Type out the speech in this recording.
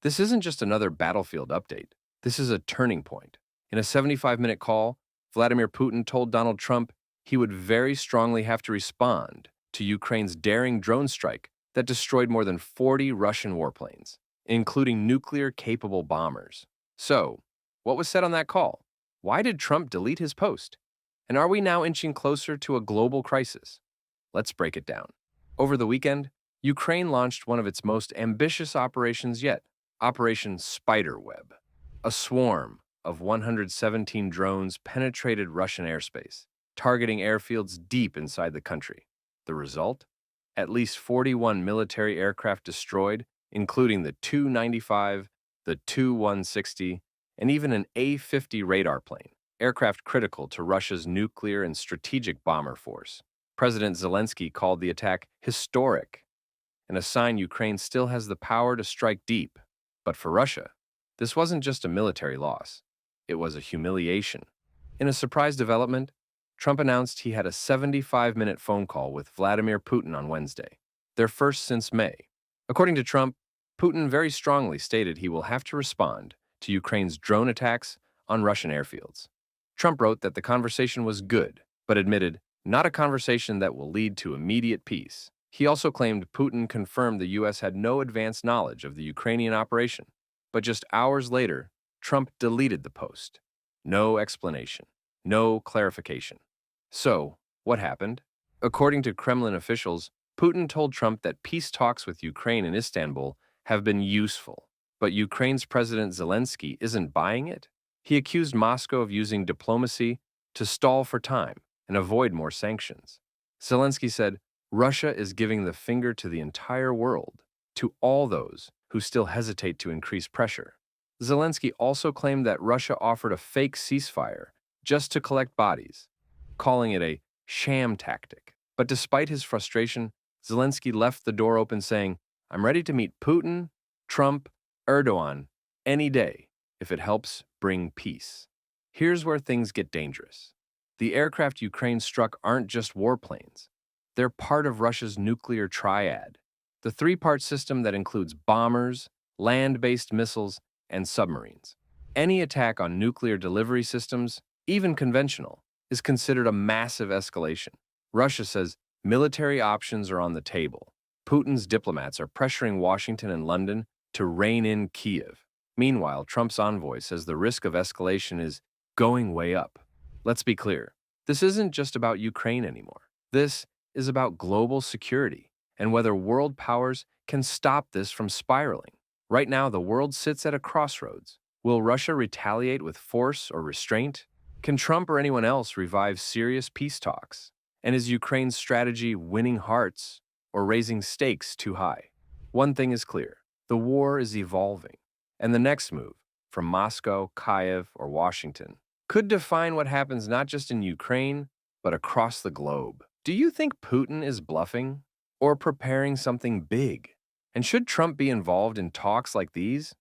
This isn't just another battlefield update. This is a turning point. In a 75-minute call, Vladimir Putin told Donald Trump he would very strongly have to respond to Ukraine's daring drone strike that destroyed more than 40 Russian warplanes, including nuclear-capable bombers. So, what was said on that call? Why did Trump delete his post? And are we now inching closer to a global crisis? Let's break it down. Over the weekend, Ukraine launched one of its most ambitious operations yet, Operation Spiderweb. A swarm of 117 drones penetrated Russian airspace, targeting airfields deep inside the country. The result? At least 41 military aircraft destroyed, including the Tu-95, the Tu-160, and even an A-50 radar plane, aircraft critical to Russia's nuclear and strategic bomber force. President Zelensky called the attack historic, and a sign Ukraine still has the power to strike deep. But for Russia, this wasn't just a military loss. It was a humiliation. In a surprise development, Trump announced he had a 75-minute phone call with Vladimir Putin on Wednesday, their first since May. According to Trump, Putin very strongly stated he will have to respond to Ukraine's drone attacks on Russian airfields. Trump wrote that the conversation was good, but admitted, not a conversation that will lead to immediate peace. He also claimed Putin confirmed the U.S. had no advanced knowledge of the Ukrainian operation, but just hours later, Trump deleted the post. No explanation, no clarification. So, what happened? According to Kremlin officials, Putin told Trump that peace talks with Ukraine in Istanbul have been useful, but Ukraine's President Zelensky isn't buying it. He accused Moscow of using diplomacy to stall for time and avoid more sanctions. Zelensky said, Russia is giving the finger to the entire world, to all those who still hesitate to increase pressure. Zelensky also claimed that Russia offered a fake ceasefire just to collect bodies, calling it a sham tactic. But despite his frustration, Zelensky left the door open saying, I'm ready to meet Putin, Trump, Erdogan any day if it helps bring peace. Here's where things get dangerous. The aircraft Ukraine struck aren't just warplanes. They're part of Russia's nuclear triad, the three-part system that includes bombers, land-based missiles, and submarines. Any attack on nuclear delivery systems, even conventional, is considered a massive escalation. Russia says military options are on the table. Putin's diplomats are pressuring Washington and London to rein in Kyiv. Meanwhile, Trump's envoy says the risk of escalation is going way up. Let's be clear, this isn't just about Ukraine anymore. This is about global security and whether world powers can stop this from spiraling. Right now, the world sits at a crossroads. Will Russia retaliate with force or restraint? Can Trump or anyone else revive serious peace talks? And is Ukraine's strategy winning hearts or raising stakes too high? One thing is clear, the war is evolving, and the next move, from Moscow, Kyiv, or Washington, could define what happens not just in Ukraine, but across the globe. Do you think Putin is bluffing or preparing something big? And should Trump be involved in talks like these?